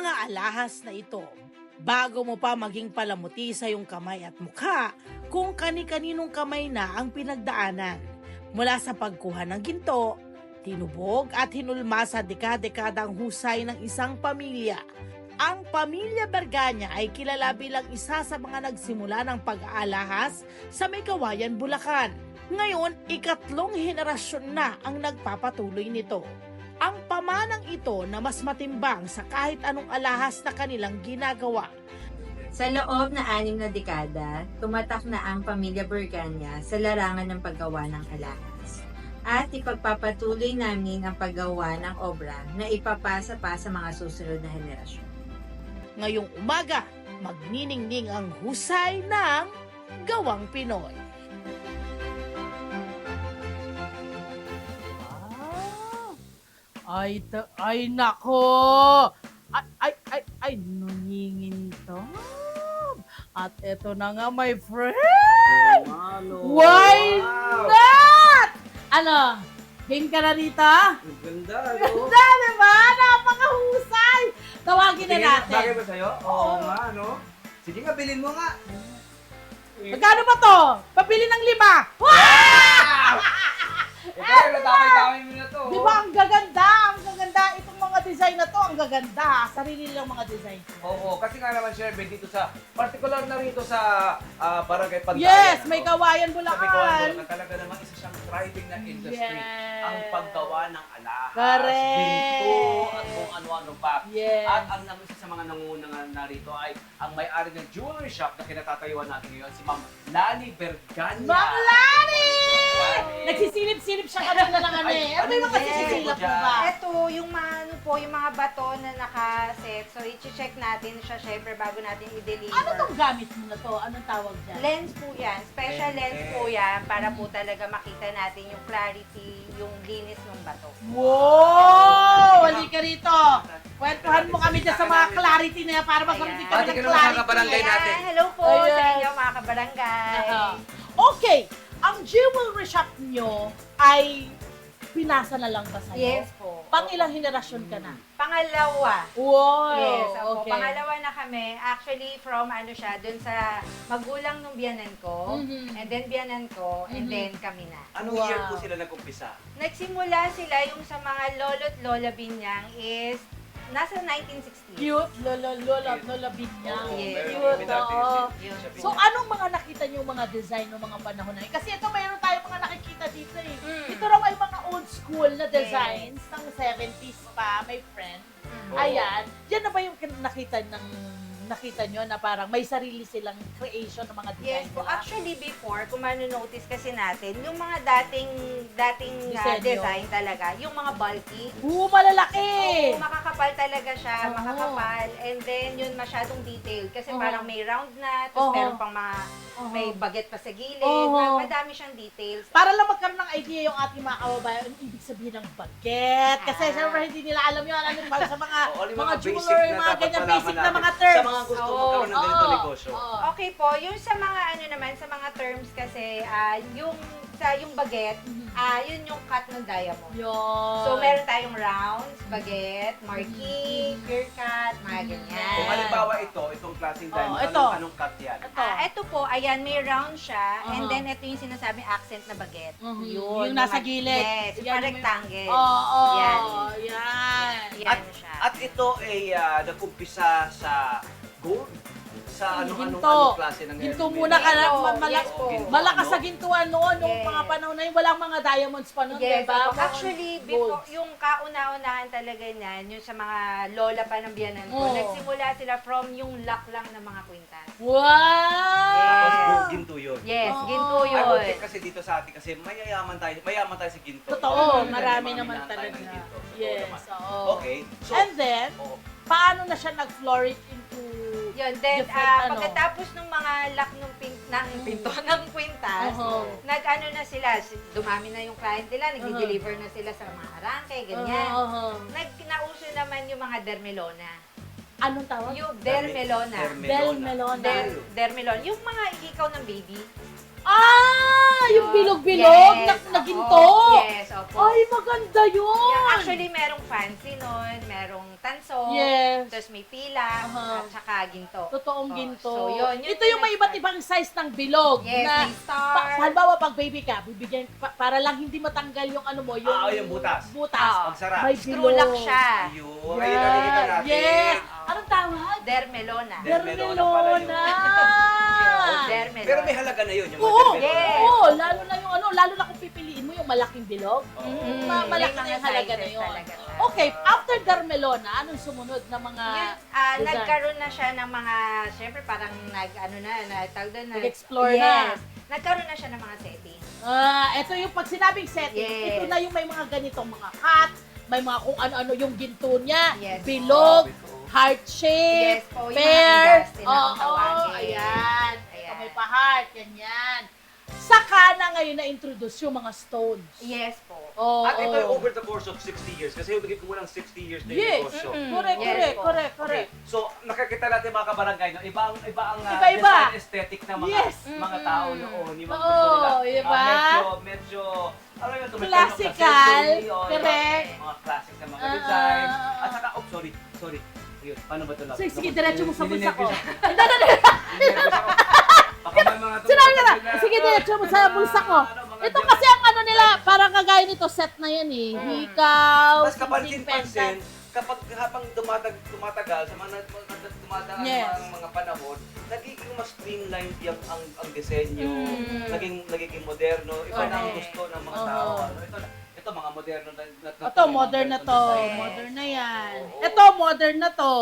mga alahas na ito. Bago mo pa maging palamuti sa iyong kamay at mukha, kung kani-kaninong kamay na ang pinagdaanan. Mula sa pagkuha ng ginto, tinubog at hinulma sa dekada-dekadang husay ng isang pamilya. Ang pamilya Berganya ay kilala bilang isa sa mga nagsimula ng pag-aalahas sa May Kawayan, Bulacan. Ngayon, ikatlong henerasyon na ang nagpapatuloy nito. Ang pamanang ito na mas matimbang sa kahit anong alahas na kanilang ginagawa. Sa loob na 6 na dekada, tumatak na ang pamilya Berganya sa larangan ng paggawa ng alahas. At ipagpapatuloy namin ang paggawa ng obra na ipapasa pa sa mga susunod na henerasyon. Ngayong umaga, magniningning ang husay ng Gawang Pinoy. Ay nako! Ay, nuningintom. At eto na nga, my friend! Why not? Ano? Game ka na dito? Ang ganda, no? Ganda, diba? Napakahusay! Tawagin na natin. Bagay ba sa'yo? Oo nga, no? Sige nga, bilhin mo nga. Magkano ba to? Pabili ng 5. Wow! Ikaw, natamay-tamay mo na to. Di ba ang gaganda? Ang gaganda. Itong mga design na to, ang gaganda. Sarili lang mga design. Oo, kasi nga naman, Sherby, dito sa, particular na rito sa Barangay Pantayan. Yes, May Kawayan, Sa May Kawayan, Bulacan. na talaga naman isa siyang thriving na industry. Yes. Ang paggawa ng alahas, Correct. ginto, at kung ano-ano pa. Yes. At ang isa sa mga nangungunang narito ay ang may-ari ng jewelry shop na kinatatayuan natin ngayon, si Ma'am Lani Berganya. Ma'am Lani! Lani! Nagsisilip-silip siya kanina ng ano eh. Ano yung mga Yes. sisisilap mo ba? Ito, yung mga ano po, yung mga bato na nakaset. So, i-check natin siya syempre bago natin i-deliver. Ano tong gamit mo na to? Anong tawag dyan? Lens po yan. Special Lens. lens po yan para po talaga makita natin yung clarity, yung linis ng bato. Wow! Halika rito. Kwentuhan mo kami dyan sa mga clarity na yan para magkaroon din kami Pati ng ka naman sa clarity. kabarangay natin. Hello po Ayan. sa inyo mga kabarangay. Okay, ang jewelry shop nyo ay pinasa na lang ba sa'yo? Yes po. Pang ilang henerasyon ka na? Pangalawa. Wow! Yes, ako. Okay. Pangalawa na kami. Actually, from ano siya, dun sa magulang ng biyanan ko, Mhm. and then biyanan ko, and Mhm. then kami na. Anong Wow. year po sila nag-umpisa? Nagsimula sila yung sa mga lolo't lola binyang is nasa 1960s. Cute, lola binyang. Oo, Yes. meron Cute, kami dati oo. si Shabby. So, anong mga nakita niyo mga design ng mga panahon na yun? Kasi ito, mayroon tayong mga nakikita dito eh. Mm. Ito raw ay mga old school na designs ng 70s pa, my friend. Mm. Ayan. Yan na ba yung nakita nyo na parang may sarili silang creation ng mga design Yes po. nila? Actually, before, kung notice kasi natin, yung mga dating Disenyo. design talaga, yung mga bulky, Malalaki! oo, makakapal talaga siya, Oo. makakapal. And then, yun masyadong detailed. Kasi Oo. parang may round na, tapos Oo. meron pang mga, Oo. may baget pa sa gilid. Oo. Madami siyang details. Para lang magkaroon ng idea yung ating mga kababayan, ang ibig sabihin ng baget. Kasi syempre hindi nila alam yun, ano para sa mga, Oo, ano yung mga basic jewelry, na mga dapat ganyan malaman basic na natin mga terms. Sa mga gusto Oo. magkaroon ng ganito negosyo. Oo. Okay po, yung sa mga ano naman, sa mga terms kasi, yung baget, Mhm. yun yung cut ng diamond. Yun. So, meron tayong rounds, baget, marquee, clear cut, mga ganyan. Kung halimbawa itong klaseng diamond, ito. anong cut yan? Ito. Ito po, ayan, may round siya, and Uh-huh. then ito yung sinasabing accent na baget. Mhm. Yun. Yung nasa mga- gilid. Yes, yung Yan parang rectangle. Oo. Yan. Yan. Yan siya. At ito ay nag-umpisa sa gold? Sa Ginto. anong klase ng Ginto muna ka lang. Ginto, yes po. Malakas sa gintuan noon, nung Yes. mga panahon na yun, walang mga diamonds pa noon, Yes, diba? ako. Actually, before, Golds. yung kauna-unahan talaga niyan, yung sa mga lola pa ng biyanan ko, Oo. nagsimula sila from yung lock lang ng mga kwintas. Wow! Tapos Yes. gold ginto yun. Yes, Oo. ginto Ay, yun. okay, kasi dito sa atin, kasi mayaman tayo sa ginto. Totoo, Kasi marami mga naman minahan tayo talaga. ng ginto. Totoo Yes, naman. oo. Okay, so, And then, oo. paano na siya nag-flourish into Yun, then, different pagkatapos ng mga lock ng pinto, ng kwintas, Oo. nag-ano na sila, dumami na yung client nila, nag-deliver na sila sa mga arangke, ganyan. Oo. Nauso naman yung mga dermelona. Anong tawag? Yung dermelona. Del Melona. Dermelon. Yung mga ihikaw ng baby. Yung bilog-bilog na ginto. Yes, opo. Ay, maganda yun. Actually, merong fancy nun, merong tanso, Yes. tapos may pila, at saka ginto. Totoong Oh, ginto. so yun Ito yung may iba't ibang size ng bilog. Yes, na, may star. halimbawa, pag baby ka, bibigyan, para lang hindi matanggal yung ano mo, yung butas. Oo. Pagsara. May Screw lock bilog. siya. Ayun, ayun nakikita natin. Yes. Oo. Anong tawag? Dermelona. Dermelona pala yun. Dermelona. Pero may halaga na yun, yung mga Oo, dermelona. Yes. oo, lalo na yung lalo na kung pipiliin mo yung malaking bilog. Oo. Malaki May na yung mga halaga na sizes yun. talaga siya. Okay, after Dermelona, anong sumunod na mga Yun, design? nagkaroon na siya ng mga, syempre parang tawag doon na. Nag-explore na. Yes. Nagkaroon na siya ng mga setting. Ito yung pag sinabing setting, Yes. ito na yung may mga ganitong mga cut, may mga kung ano-ano yung ginto niya, Yes. bilog, Oh, heart shape, Yes po, yung mga pear, ingas din ang tawagin. ayan, Ayan. may pa-heart, ganyan. Saka na ngayon na-introduce yung mga stones. Yes po. Oh, At ito over the course of 60 years. Kasi yung bigay ko mo lang 60 years na yung Yes. negosyo. Correct, Yes correct, po. correct, Okay. correct. So, nakakita natin mga kabarangay, no? iba ang Iba-iba. design aesthetic ng mga Yes. mga tao noon. Yung mga Oo, gusto nila. iba. Medyo, ano yun, tumatay ng Classical, century, o, correct. Mga classic na mga design. Ah. At saka, sorry. Ayun, paano ba ito? Sige, diretso mo sa bulsa ko. Baka may mga Sinabi ka na, bigla. sige, diretso mo sa bulsa ko. Mga Ito joke. kasi ang ano nila, parang kagaya nito, set na yan eh. Hikaw, Mas kapansin-pansin, pendant. kapag habang tumatagal, sa mga dumadaang Yes. mga panahon, nagiging mas streamlined ang disenyo, Mm. nagiging moderno, iba na ang Correct. gusto ng mga Oo. tao. Ano, ito mga moderno na Ito, modern na to. Yes. Modern na yan. Oo. Ito, modern na to.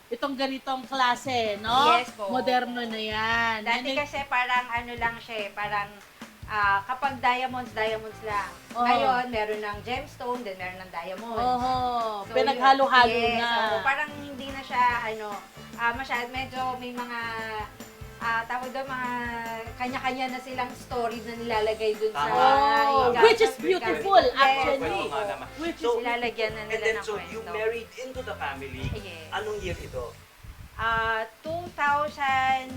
Itong ganitong klase, no? Yes po. Moderno na yan. Dati Yan kasi parang ano lang siya eh, parang kapag diamonds lang. Oo. Ngayon, meron ng gemstone, then meron ng diamonds. Oho, So, pinaghalo-halo yun. Yes, na. oo. Parang hindi na siya, masyad, medyo may mga, tawag doon, mga kanya-kanya na silang story na nilalagay dun sa Oh, higa. which is beautiful, Yes. actually. Oo nga naman. Which is, So, Nilalagyan na And nila then, ng so you kwento. married into the family. Yes. Anong year ito? 2000,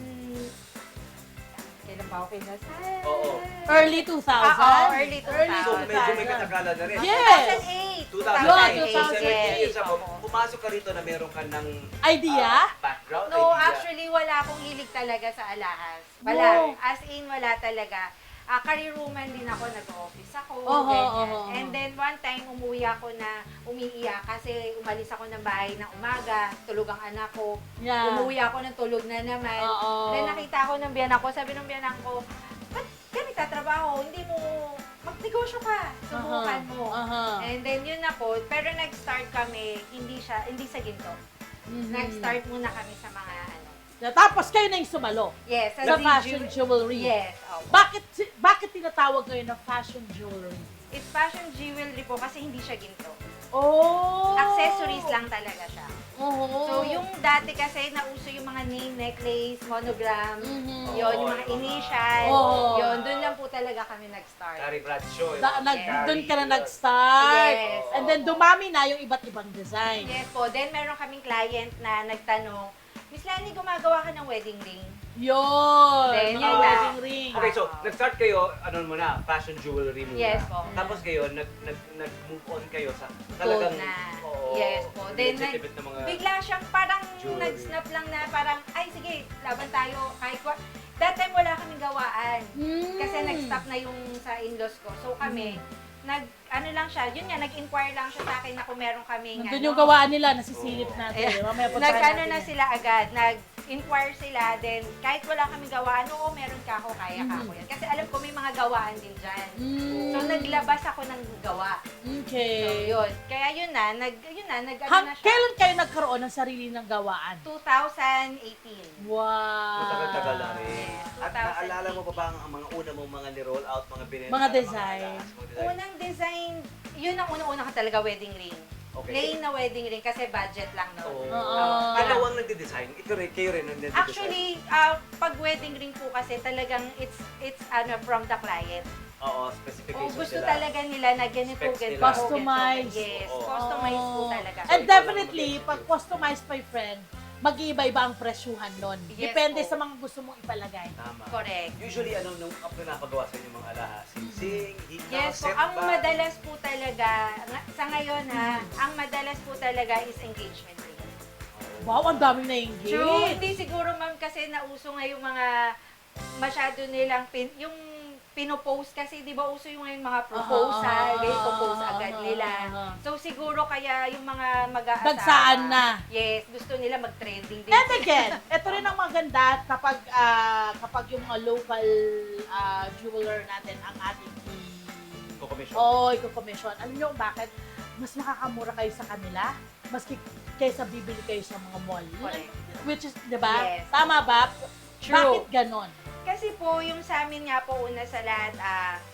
kailan ba ako kinasal? Oo. early 2000? Early 2000. So medyo may katagalan na rin. Yes. 2008. So 2008, 17 years yes. ako. Pumasok ka rito na meron ka ng Idea? background, No, idea. actually, wala akong hilig talaga sa alahas. Wala. No. As in, wala talaga. Career woman din ako, nag-office ako, Oho, ganyan. oho. And then, one time, umuwi ako na umiiyak kasi umalis ako ng bahay ng umaga, tulog ang anak ko. Yeah. Umuwi ako ng tulog na naman. Oo. Then, nakita ako ng biyanan ko, sabi ng biyanan ko, ba't ka nagtatrabaho? Hindi mo, magnegosyo ka, subukan mo. Aha. And then, yun na po, pero nag-start kami, hindi sa ginto. Mhm. Nag-start muna kami sa mga Tapos kayo na yung sumalo yes, sa fashion jewelry. Yes, opo. Bakit tinatawag kayo na fashion jewelry? It's fashion jewelry po kasi hindi siya ginto. Oh! Accessories lang talaga siya. Oo. So, yung dati kasi nauso yung mga name, necklace, monogram, Mhm. yun, yung mga Oo, initial, Oo. yun, doon lang po talaga kami nag-start. Carrie Bradshaw. Doon Carrie, ka na yun. nag-start. Yes. And then dumami na yung iba't ibang design. Yes po. Then, meron kaming client na nagtanong, Miss Lani, gumagawa ka ng wedding ring? Yun! Then, Mga yun na. wedding ring. Okay, so nag-start kayo, ano muna, fashion jewelry muna. Yes po. Tapos kayo, nag-move on kayo sa talagang, Gold na. oo, Yes po. Then, legitimate na mga Bigla siyang parang Jewelry. nag-snap lang na parang, ay sige, laban tayo. Kahit that time wala kaming gawaan. Kasi nag-stop na yung sa in-laws ko. So kami, nag-inquire lang siya sa akin na kung meron kaming Nandun yung gawaan nila, nasisilip natin. Eh, Mamaya po nag-ano na sila agad, nag-inquire sila, then kahit wala kaming gawaan, oo, meron ka ako, kaya ka ako yan. Kasi alam ko may mga gawaan din dyan. So naglabas ako ng gawa. So Okay. yun. Kaya yun na, nag-ano na siya. Kailan kayo nagkaroon ng sarili ng gawaan? 2018. Wow. Matagal-tagal na rin. Yes, At naalala mo pa ba ang mga una mong mga ni-roll out, mga binenta? Mga na design. alahas mo, design? Unang design, yun ang unang-una ka talaga wedding ring. Okay. Plain na wedding ring kasi budget lang Oo. noon. Oo. Ikaw ang nagde-design. Kayo rin ang nagde-design. Actually, pag wedding ring po kasi talagang it's from the client. Oo, O specifications gusto sila. talaga nila na ganito, Specs ganito, nila. Customize. ganito. Yes, Oo. customize po talaga. And So, ikaw definitely, lang pag customized by friend, mag-iiba-iba ang presyuhan nun. Yes Depende po. sa mga gusto mong ipalagay. Tama. Correct. Usually, nung pinapagawa sa inyo mga alahas? Singsing, hikaw, Yes po, set ang ba? madalas po talaga, sa ngayon ha, ang madalas po talaga is engagement ring. Wow, ang daming True, na-engage. hindi siguro ma'am kasi nauso nga yung mga masyado nilang, yung pinopost kasi, di ba uso yung ngayon mga proposal, i-propose agad nila. So siguro kaya yung mga mag-aasawa, Dagsaan na. yes, gusto nila mag-trending din. And again, ito rin ang maganda kapag yung mga local jeweler natin ang ating Kukomisyon. i-commission. Alam nyo bakit? Mas makakamura kayo sa kanila, maski kaysa bibili kayo sa mga mall. Correct. Which is, di ba? Yes. Tama ba? True. Bakit ganon? Kasi po, yung sa amin nga po una sa lahat,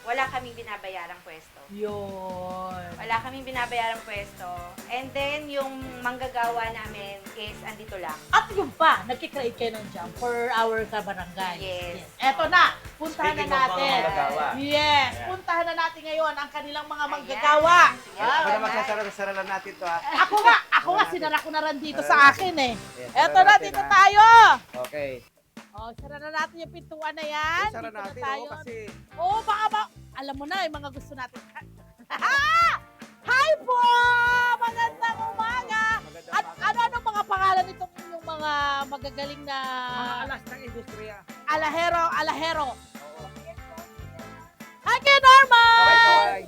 wala kaming binabayarang pwesto. Yun. Wala kaming binabayarang pwesto. And then, yung manggagawa namin is andito lang. At yung pa, nagkikreate kayo ng job for our kabarangay. Yes. Eto na, puntahan Speaking na of mga natin. manggagawa. Yes, Ayan. puntahan na natin ngayon ang kanilang mga Ayan. manggagawa. Sige. Ako na Ayan. magsasara lang natin to ha. Ako nga, sinara ko na rin dito Sarap sa natin. akin eh. Ayan, Eto sarap na, natin, dito ha? tayo. Okay. Oh, sara na natin yung pintuan na yan. Sara Dito na natin, tayo. kasi Oo, baka ba, alam mo na, yung mga gusto natin. Hi po! Magandang umaga! maganda At ano mga pangalan nitong inyong mga magagaling na mga alas ng industriya. alahero? Oo. Hi, Kuya Norman! Kaway-kaway.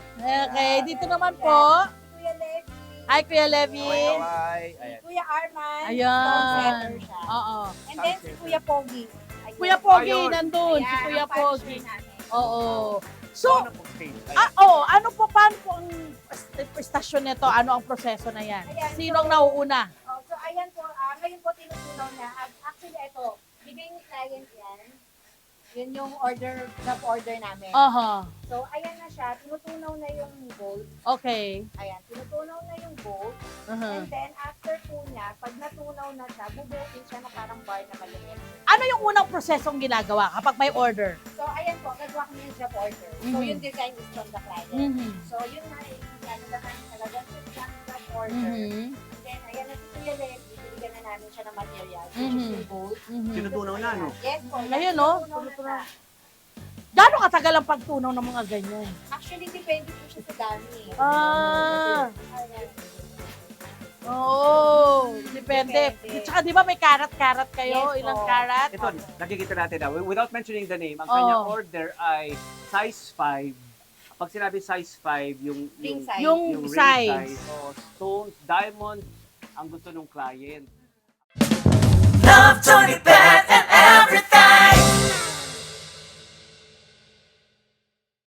Okay, dito naman po. Kuya Levi, Hi, Kuya Levin. Kaway-kaway. Ayan. Kuya Arman, Ayan. concept siya. Oo. And then si Kuya Pogi. Ayun. Kuya Pogi, Ayun. nandun. Si Ayan, Kuya ang partner Pogi. namin. Oo. So, Ano pong stage? Ayan. ano po, paano po ang estasyon nito? Ano ang proseso na yan? Ayan, Sinong so- nauuna? Oh, so ayan po, ngayon po tinutunaw niya. Actually ito, bigay ni client yan. Yun yung job order namin. Aha. So ayan na siya, tinutunaw na yung bolt. Okay. Ayan, tinutunaw na yung bolt. Aha. And then after po niya, pag natunaw na siya, bubukin siya na parang bar na maliit. Ano yung unang prosesong ginagawa kapag may order? So ayan po, gagawa kami yung job order. So Mhm. yung design is from the client. Mhm. So, yun na rin. Yan, talaga siya job order. Mhm. And then, ayan na si Kuya Lev, bibigyan na namin siya ng material, which Mhm. is yung gold. Mhm. Tinutunaw na, no? Yes po. yan, Ayun, no? tinutunaw na siya. Gano'ng katagal ang pagtunaw ng mga ganyan? Actually, depende po siya sa dami. Ah. Ayan. Oo. Depende. Depende. Tsaka di ba may karat-karat kayo? Yes, Ilang po. karat? Ito, nakikita natin na, without mentioning the name, ang Oo. kanyang order ay size 5. Pag sinabi size 5, yung Ring size. Yung ring size. o stones, diamond, ang gusto ng client. Love Tony Bennett.